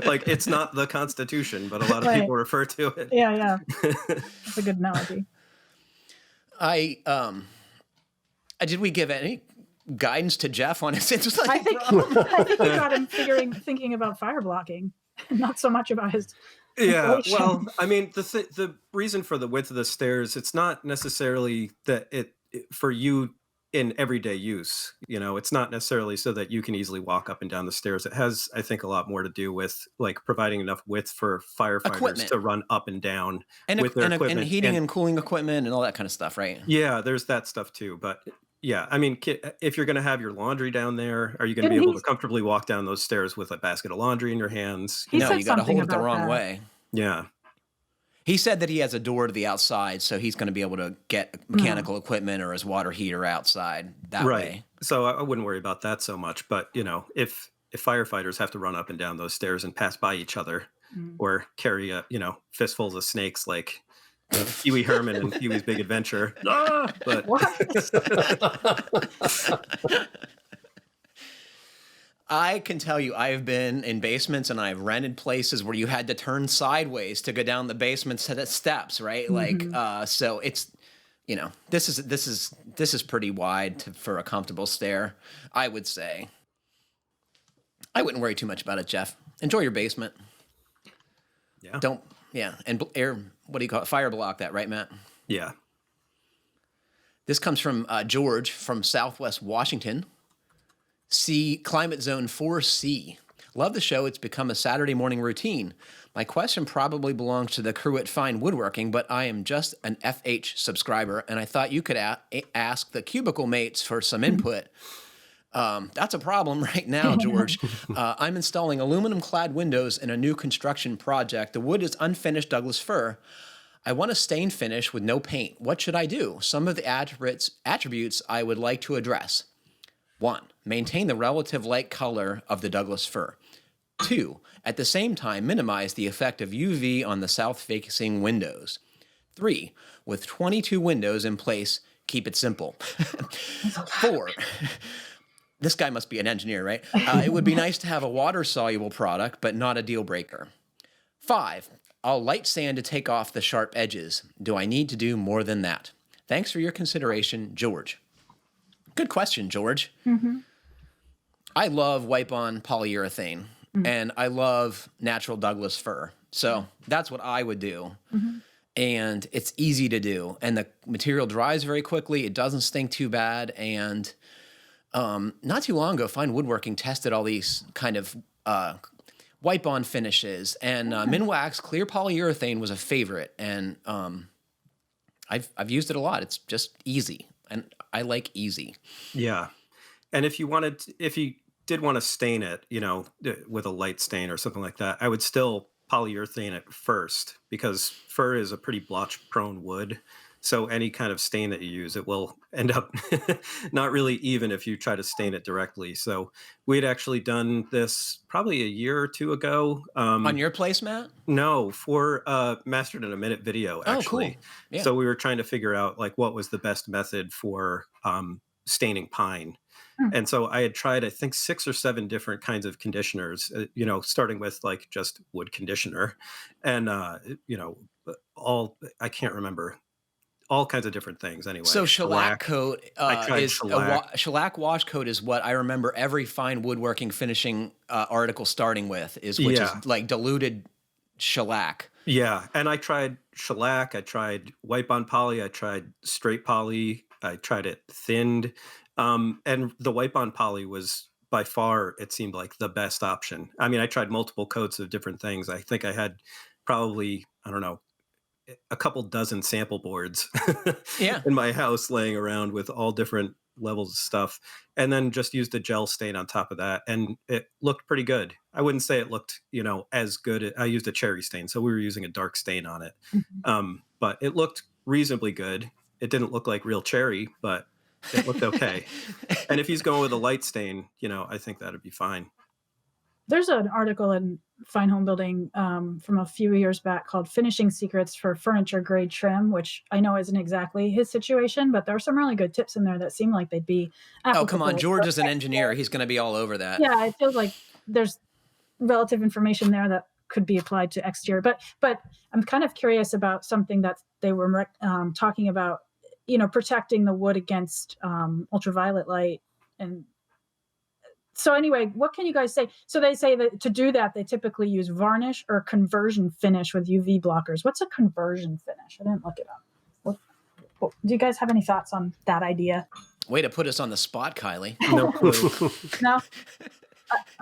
Like, it's not the Constitution, but a lot of people refer to it. Yeah. That's a good analogy. Did we give any guidance to Jeff on his insulate I think we got him thinking about fire blocking, not so much about his. Yeah, well, I mean, the reason for the width of the stairs, it's not necessarily that it for you in everyday use. It's not necessarily so that you can easily walk up and down the stairs. It has, I think, a lot more to do with like providing enough width for firefighters to run up and down with their equipment. And heating and cooling equipment and all that kind of stuff, right? Yeah, there's that stuff too. But yeah, I mean, if you're going to have your laundry down there, are you going to be able to comfortably walk down those stairs with a basket of laundry in your hands? No, you got to hold it the wrong way. Yeah. He said that he has a door to the outside, so he's going to be able to get mechanical equipment or his water heater outside that way. So I wouldn't worry about that so much. But, if firefighters have to run up and down those stairs and pass by each other or carry, fistfuls of snakes like Pee Wee Herman and Pee Wee's Big Adventure. But I can tell you, I have been in basements and I've rented places where you had to turn sideways to go down the basement set of steps, right? So it's, this is pretty wide for a comfortable stair, I would say. I wouldn't worry too much about it, Jeff. Enjoy your basement. Yeah. And air, what do you call it? Fire block that, right, Matt? Yeah. This comes from George from Southwest Washington. Climate Zone 4C. Love the show. It's become a Saturday morning routine. My question probably belongs to the crew at Fine Woodworking, but I am just an FH subscriber, and I thought you could ask the cubicle mates for some input. That's a problem right now, George. I'm installing aluminum-clad windows in a new construction project. The wood is unfinished Douglas fir. I want a stain finish with no paint. What should I do? Some of the attributes I would like to address. 1. Maintain the relative light color of the Douglas fir. 2. At the same time, minimize the effect of UV on the south-facing windows. 3. With 22 windows in place, keep it simple. 4. This guy must be an engineer, right? It would be nice to have a water-soluble product, but not a deal breaker. 5. I'll light sand to take off the sharp edges. Do I need to do more than that? Thanks for your consideration, George. Good question, George. I love wipe-on polyurethane, and I love natural Douglas fir. So that's what I would do. And it's easy to do. And the material dries very quickly. It doesn't stink too bad. And not too long ago, Fine Woodworking tested all these kind of wipe-on finishes. And Minwax Clear Polyurethane was a favorite. And I've used it a lot. It's just easy. And I like easy. Yeah. And if you did want to stain it, with a light stain or something like that, I would still polyurethane it first because fir is a pretty blotch prone wood. So any kind of stain that you use, it will end up not really even if you try to stain it directly. So we had actually done this probably a year or two ago. On your place, Matt? No, for Mastered in a Minute video, actually. Oh, cool. Yeah. So we were trying to figure out like what was the best method for staining pine. And so I had tried, I think, 6 or 7 different kinds of conditioners, starting with like just wood conditioner and, I can't remember, all kinds of different things anyway. So shellac coat shellac wash coat is what I remember every fine woodworking finishing article starting with, which is like diluted shellac. Yeah, and I tried shellac, I tried wipe on poly, I tried straight poly, I tried it thinned. And the wipe on poly was by far, it seemed like the best option. I mean, I tried multiple coats of different things. I think I had probably, I don't know, a couple dozen sample boards in my house laying around with all different levels of stuff, and then just used a gel stain on top of that. And it looked pretty good. I wouldn't say it looked, as good. I used a cherry stain, so we were using a dark stain on it. But it looked reasonably good. It didn't look like real cherry, but it looked okay. And if he's going with a light stain, I think that'd be fine. There's an article in Fine Homebuilding from a few years back called Finishing Secrets for Furniture Grade Trim, which I know isn't exactly his situation, but there are some really good tips in there that seem like they'd be applicable. Oh, come on. George is an engineer. He's going to be all over that. Yeah, it feels like there's relative information there that could be applied to exterior. But I'm kind of curious about something that they were talking about, protecting the wood against ultraviolet light. And so anyway, what can you guys say? So they say that to do that, they typically use varnish or conversion finish with UV blockers. What's a conversion finish? I didn't look it up. Do you guys have any thoughts on that idea? Way to put us on the spot, Kiley. No clue. No?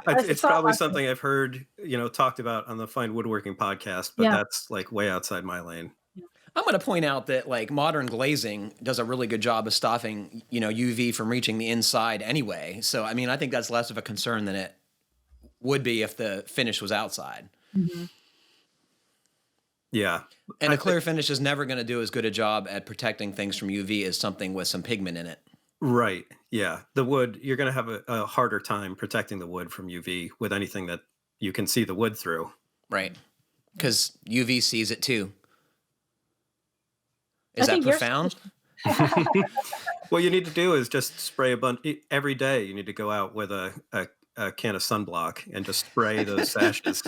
It's probably something I've heard, talked about on the Fine Woodworking podcast, but that's like way outside my lane. I'm going to point out that like modern glazing does a really good job of stopping, UV from reaching the inside anyway. So, I mean, I think that's less of a concern than it would be if the finish was outside. Mm-hmm. Yeah. And a clear finish is never going to do as good a job at protecting things from UV as something with some pigment in it. Right. Yeah. The wood, you're going to have a harder time protecting the wood from UV with anything that you can see the wood through. Right. Because UV sees it too. Is that profound? What you need to do is just spray a bunch every day. You need to go out with a can of sunblock and just spray those sashes.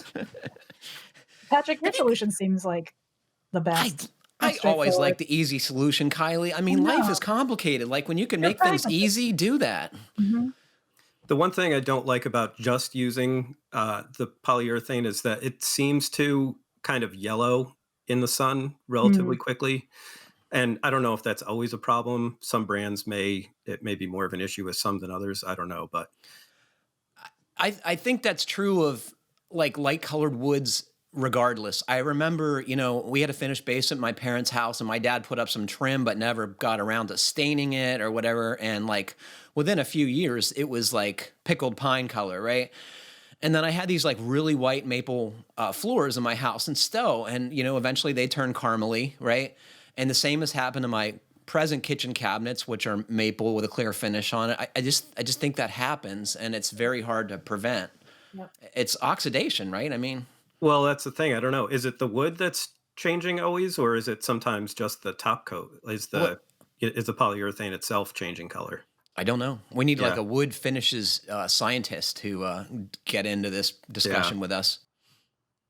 Patrick, your solution seems like the best. I always like the easy solution, Kiley. I mean, life is complicated. Like when you can make things easy, do that. Mm-hmm. The one thing I don't like about just using the polyurethane is that it seems to kind of yellow in the sun relatively quickly. And I don't know if that's always a problem. Some brands it may be more of an issue with some than others. I don't know, but I think that's true of like light colored woods regardless. I remember, we had a finished basement at my parents' house and my dad put up some trim but never got around to staining it or whatever. And like within a few years, it was like pickled pine color, right? And then I had these like really white maple floors in my house in Stowe. And, eventually they turned caramely, right? And the same has happened to my present kitchen cabinets, which are maple with a clear finish on it. I just think that happens, and it's very hard to prevent. Yep. It's oxidation, right? I mean, well, that's the thing. I don't know. Is it the wood that's changing always, or is it sometimes just the top coat? Is the polyurethane itself changing color? I don't know. We need like a wood finishes scientist to get into this discussion with us.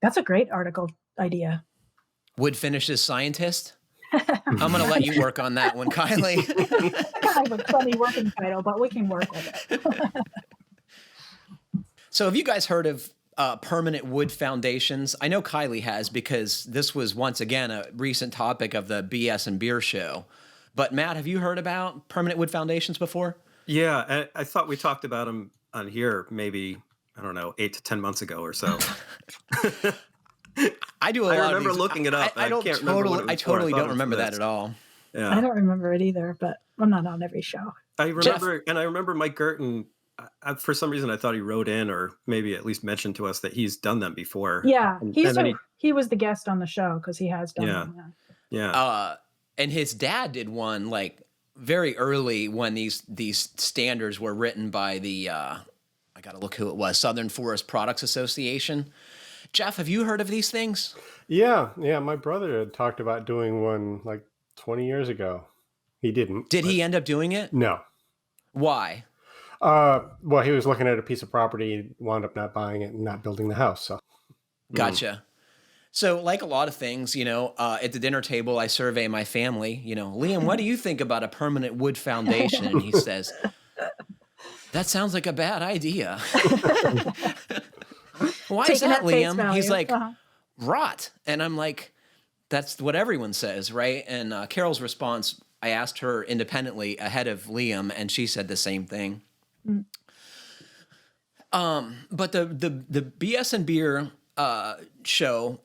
That's a great article idea. Wood finishes scientist? I'm going to let you work on that one, Kiley. Kind of a funny working title, but we can work with it. So have you guys heard of permanent wood foundations? I know Kiley has because this was once again a recent topic of the BS and Beer show. But Matt, have you heard about permanent wood foundations before? Yeah, I thought we talked about them on here maybe, I don't know, 8 to 10 months ago or so. I do a lot. I remember looking it up. I totally don't remember that at all. Yeah. I don't remember it either, but I'm not on every show. I remember Mike Gerton for some reason I thought he wrote in, or maybe at least mentioned to us that he's done them before. Yeah, and he was the guest on the show because he has done them. Yeah. And his dad did one like very early when these standards were written by the I gotta look who it was, Southern Forest Products Association. Jeff, have you heard of these things? Yeah. My brother had talked about doing one like 20 years ago. He didn't. Did he end up doing it? No. Why? Well, he was looking at a piece of property, wound up not buying it and not building the house. So. Gotcha. So like a lot of things, at the dinner table, I survey my family, Liam, what do you think about a permanent wood foundation? And he says, that sounds like a bad idea. Why is that, Liam? He's like, rot. And I'm like, that's what everyone says, right? And Carol's response, I asked her independently ahead of Liam, and she said the same thing. But the BS and Beer show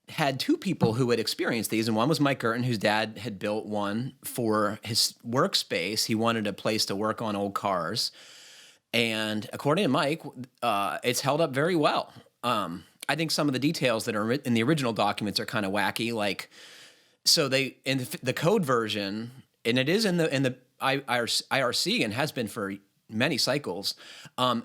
had two people who had experienced these, and one was Mike Gerton, whose dad had built one for his workspace. He wanted a place to work on old cars, and according to Mike, it's held up very well. I think some of the details that are in the original documents are kind of wacky. Like, so they in the code version, and it is in the IRC and has been for many cycles,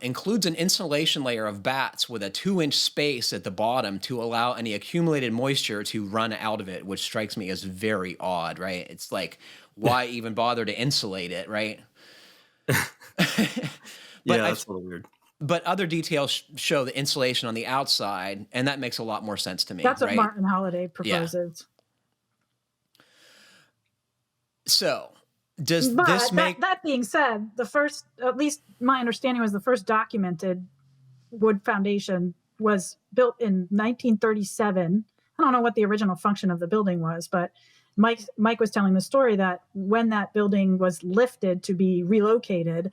includes an insulation layer of bats with a 2-inch space at the bottom to allow any accumulated moisture to run out of it, which strikes me as very odd, right? It's like, why even bother to insulate it, right? That's a little weird. But other details show the insulation on the outside, and that makes a lot more sense to me. That's what right? Martin Holliday proposes. Yeah. So, this make... That being said, the first, at least my understanding was the first documented wood foundation was built in 1937. I don't know what the original function of the building was, but Mike was telling the story that when that building was lifted to be relocated,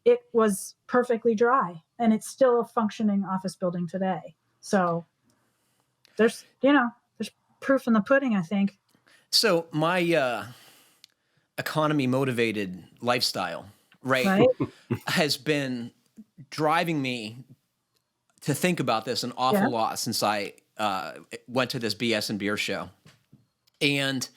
it was perfectly dry, and it's still a functioning office building today. So there's proof in the pudding, I think. So my economy motivated lifestyle, right, has been driving me to think about this an awful lot since I went to this BS and Beer show. And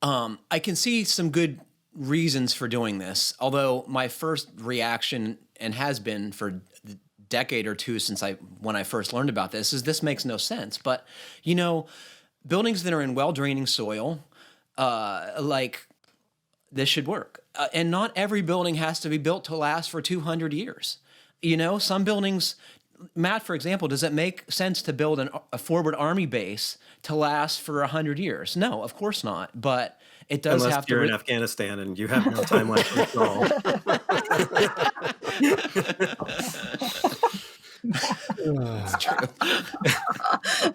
I can see some good reasons for doing this, although my first reaction, and has been for a decade or two since when I first learned about this makes no sense. But, buildings that are in well-draining soil, like this should work. And not every building has to be built to last for 200 years. Some buildings, Matt, for example, does it make sense to build a forward army base to last for 100 years? No, of course not. But it does Unless have you're to. In Afghanistan and you have no timeline control. It's true.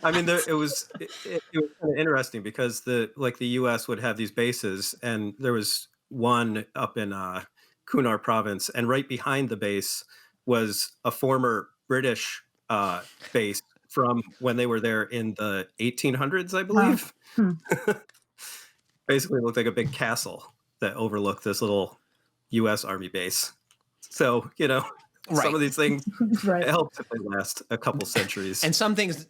I mean, it was kind of interesting because the U.S. would have these bases, and there was one up in Kunar province, and right behind the base was a former British base from when they were there in the 1800s, I believe. Basically looked like a big castle that overlooked this little U.S. Army base. So, some of these things help if they last a couple centuries. And some things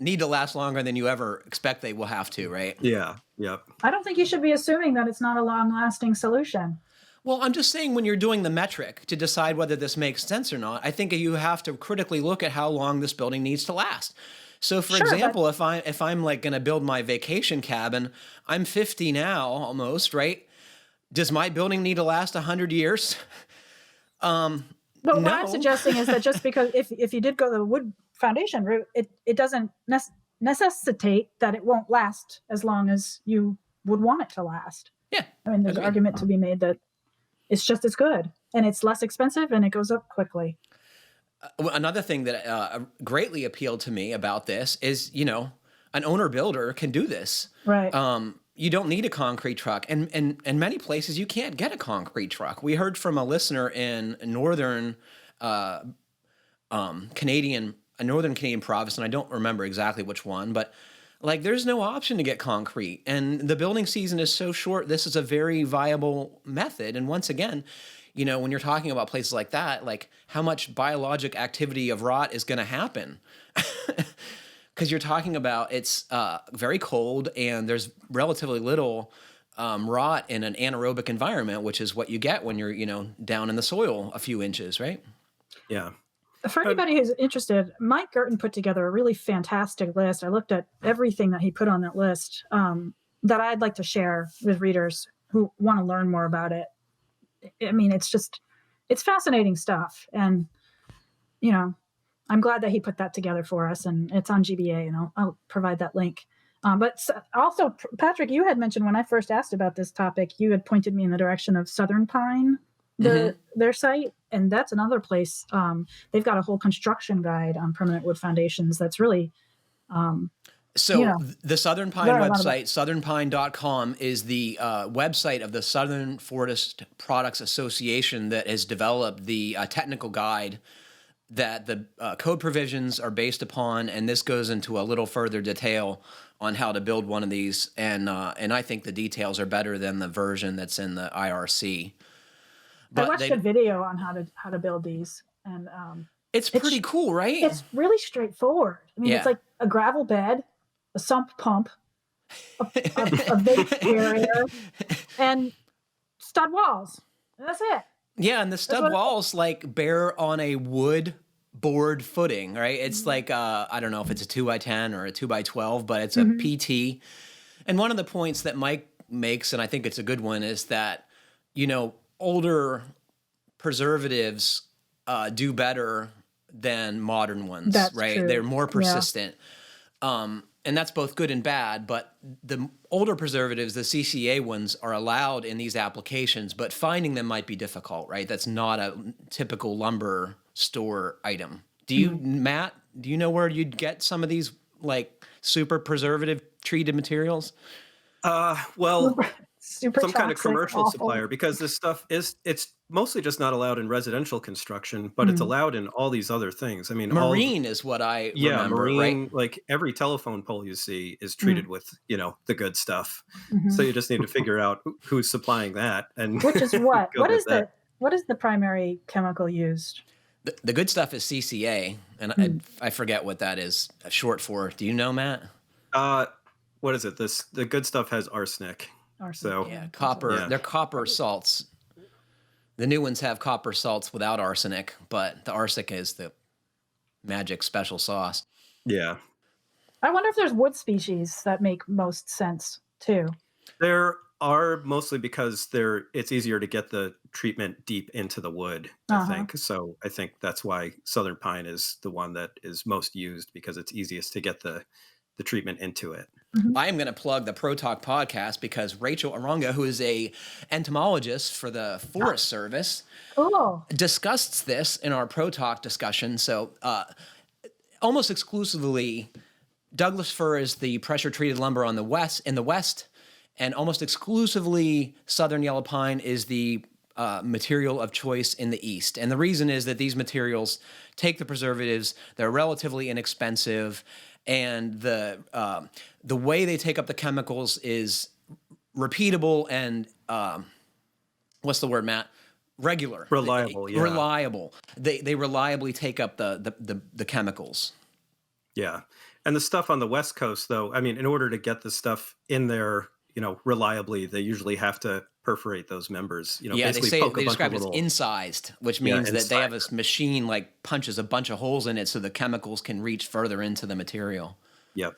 need to last longer than you ever expect they will have to, right? Yeah, yep. I don't think you should be assuming that it's not a long-lasting solution. Well, I'm just saying when you're doing the metric to decide whether this makes sense or not, I think you have to critically look at how long this building needs to last. So, for example, if I'm like going to build my vacation cabin, I'm 50 now almost, right? Does my building need to last 100 years? But what I'm suggesting is that just because if you did go the wood foundation route, it doesn't necessitate that it won't last as long as you would want it to last. Yeah. I mean, there's an argument to be made that it's just as good and it's less expensive and it goes up quickly. Another thing that greatly appealed to me about this is, an owner builder can do this. Right. You don't need a concrete truck. And in many places, you can't get a concrete truck. We heard from a listener in northern Canadian province, and I don't remember exactly which one, but there's no option to get concrete. And the building season is so short, this is a very viable method. And once again, you know, when you're talking about places like that, like how much biologic activity of rot is going to happen? Because you're talking about it's very cold and there's relatively little rot in an anaerobic environment, which is what you get when you're, you know, down in the soil a few inches, right? Yeah. For anybody who's interested, Mike Gerton put together a really fantastic list. I looked at everything that he put on that list that I'd like to share with readers who want to learn more about it. I mean, it's fascinating stuff. And, you know, I'm glad that he put that together for us, and it's on GBA, and I'll provide that link. But also, Patrick, you had mentioned when I first asked about this topic, you had pointed me in the direction of Southern Pine, their site. And that's another place. They've got a whole construction guide on permanent wood foundations that's really... the Southern Pine website, southernpine.com, is the website of the Southern Forest Products Association that has developed the technical guide that the code provisions are based upon, and this goes into a little further detail on how to build one of these, and I think the details are better than the version that's in the IRC. But I watched a video on how to build these, and it's pretty cool, right? It's really straightforward. I mean, it's like a gravel bed, a sump pump, a vapor barrier, and stud walls. And that's it. Yeah, and the stud walls like bear on a wood board footing, right? It's like I don't know if it's a 2x10 or a 2x12, but it's a PT. And one of the points that Mike makes, and I think it's a good one, is that, you know, older preservatives do better than modern ones. That's right? True. They're more persistent. Yeah. And that's both good and bad, but the older preservatives, the CCA ones, are allowed in these applications, but finding them might be difficult, right? That's not a typical lumber store item. Do you, Matt, do you know where you'd get some of these like super preservative treated materials? Well, super some toxic, kind of commercial awful. supplier, because this stuff it's mostly just not allowed in residential construction, but it's allowed in all these other things. I mean, marine is what I remember, marine, right? Like every telephone pole you see is treated with, you know, the good stuff. So you just need to figure out who's supplying that, and which is what what is the primary chemical used? The good stuff is CCA, and I forget what that is short for. Do you know, Matt? What is it? The good stuff has arsenic. So yeah, copper. Yeah. They're copper salts. The new ones have copper salts without arsenic, but the arsenic is the magic special sauce. Yeah. I wonder if there's wood species that make most sense too. There are, mostly because it's easier to get the treatment deep into the wood, I think. So I think that's why Southern Pine is the one that is most used, because it's easiest to get the treatment into it. I am going to plug the Pro Talk podcast because Rachel Aronga, who is a entomologist for the Forest Service, discussed this in our Pro Talk discussion. So almost exclusively, Douglas fir is the pressure-treated lumber in the West, and almost exclusively Southern yellow pine is the material of choice in the East. And the reason is that these materials take the preservatives, they're relatively inexpensive, and the way they take up the chemicals is repeatable and what's the word, Matt? Regular, reliable. Yeah. Reliable. They reliably take up the chemicals. Yeah, and the stuff on the West Coast, though, I mean, in order to get the stuff in there, you know, reliably, they usually have to perforate those members. You know, yeah, basically they describe it as incised, which means that they have a machine like punches a bunch of holes in it so the chemicals can reach further into the material. Yep.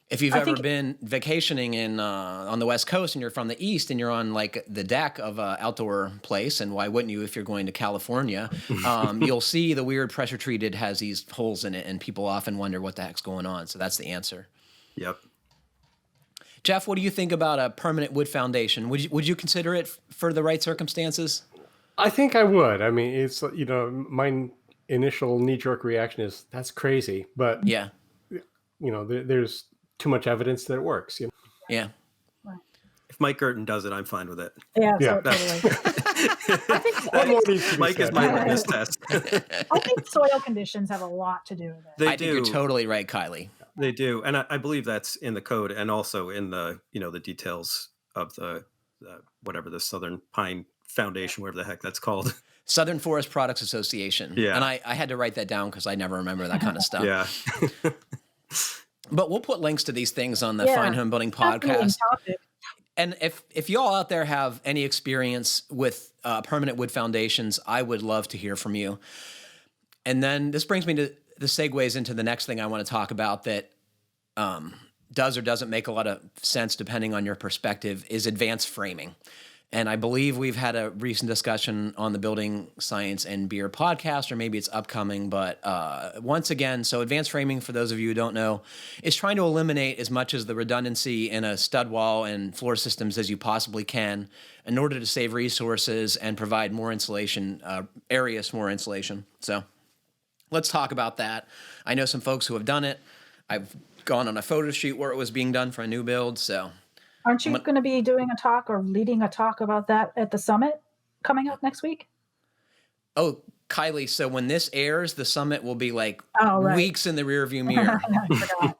If you've ever been vacationing in on the West Coast and you're from the East and you're on like the deck of an outdoor place, and why wouldn't you if you're going to California, you'll see the weird pressure treated has these holes in it, and people often wonder what the heck's going on. So that's the answer. Yep. Jeff, what do you think about a permanent wood foundation? Would you consider it for the right circumstances? I think I would. I mean, it's, you know, my initial knee-jerk reaction is that's crazy, but yeah, you know, there's too much evidence that it works. You know? Yeah. If Mike Gerton does it, I'm fine with it. Yeah. Totally. I think Mike is my litmus test. I think soil conditions have a lot to do with it. I think you're totally right, Kiley. They do, and I believe that's in the code, and also in the, you know, the details of the whatever the Southern Pine Foundation, whatever the heck that's called. Southern Forest Products Association. Yeah. And I had to write that down because I never remember that kind of stuff. Yeah. But we'll put links to these things on the Fine Homebuilding podcast. And if y'all out there have any experience with permanent wood foundations, I would love to hear from you. And then this brings me to the segues into the next thing I want to talk about that does or doesn't make a lot of sense depending on your perspective is advanced framing. And I believe we've had a recent discussion on the Building Science and Beer podcast, or maybe it's upcoming. But once again, so advanced framing, for those of you who don't know, is trying to eliminate as much as the redundancy in a stud wall and floor systems as you possibly can in order to save resources and provide more insulation, areas for more insulation. So let's talk about that. I know some folks who have done it. I've gone on a photo shoot where it was being done for a new build, so... Aren't you going to be doing a talk or leading a talk about that at the summit coming up next week? Oh, Kiley, so when this airs, the summit will be like weeks in the rearview mirror. I forgot.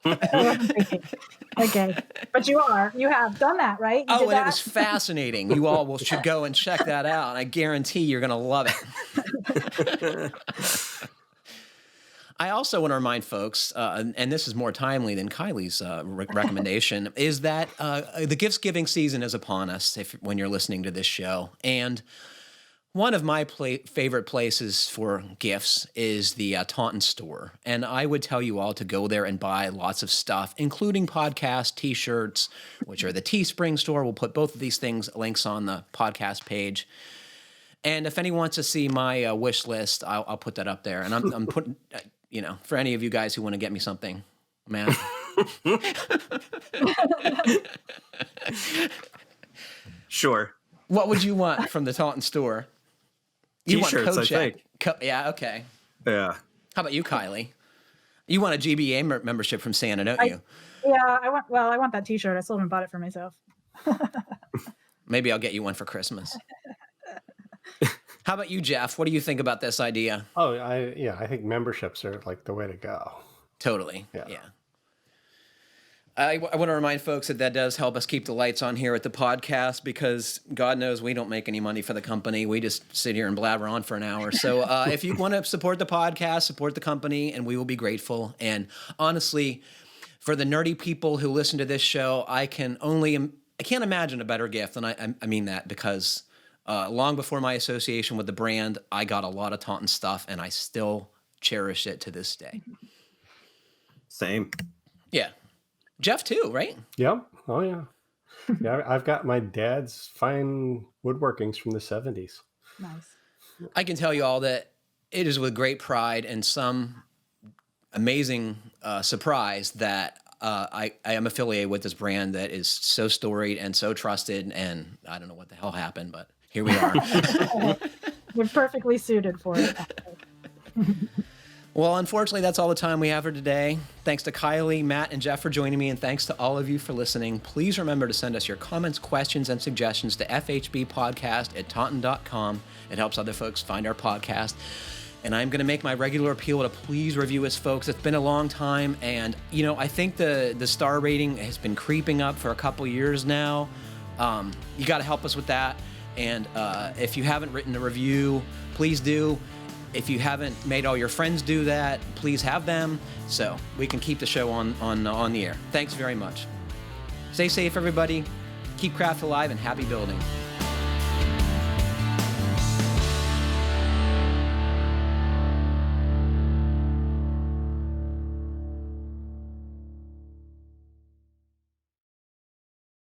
Okay. But you have done that, right? It was fascinating. You all should go and check that out. I guarantee you're going to love it. I also want to remind folks, and this is more timely than Kiley's recommendation, is that the gifts giving season is upon us when you're listening to this show. And one of my favorite places for gifts is the Taunton store. And I would tell you all to go there and buy lots of stuff, including podcasts, T-shirts, which are the Teespring store. We'll put both of these things, links on the podcast page. And if anyone wants to see my wish list, I'll put that up there. And I'm putting... for any of you guys who want to get me something, man. Sure. What would you want from the Taunton store? You T-shirts, want I think. Yeah, okay. Yeah. How about you, Kiley? You want a GBA membership from Santa, don't you? Yeah, I want that T-shirt. I still haven't bought it for myself. Maybe I'll get you one for Christmas. How about you, Jeff? What do you think about this idea? Oh, I think memberships are like the way to go. Totally. Yeah. I want to remind folks that does help us keep the lights on here at the podcast because God knows we don't make any money for the company. We just sit here and blabber on for an hour. So if you want to support the podcast, support the company, and we will be grateful. And honestly, for the nerdy people who listen to this show, I can't imagine a better gift. And I mean that because... long before my association with the brand, I got a lot of Taunton stuff, and I still cherish it to this day. Same. Yeah. Jeff, too, right? Yep. Oh, yeah. Yeah, I've got my dad's fine woodworkings from the 70s. Nice. I can tell you all that it is with great pride and some amazing surprise that I am affiliated with this brand that is so storied and so trusted, and I don't know what the hell happened, but... here we are. We're perfectly suited for it. Well, unfortunately, that's all the time we have for today. Thanks to Kiley, Matt, and Jeff for joining me, and thanks to all of you for listening. Please remember to send us your comments, questions, and suggestions to fhbpodcast@taunton.com. It helps other folks find our podcast. And I'm going to make my regular appeal to please review us, folks. It's been a long time, and, I think the star rating has been creeping up for a couple years now. You got to help us with that. And if you haven't written a review, please do. If you haven't made all your friends do that, please have them so we can keep the show on the air. Thanks very much. Stay safe, everybody. Keep craft alive and happy building.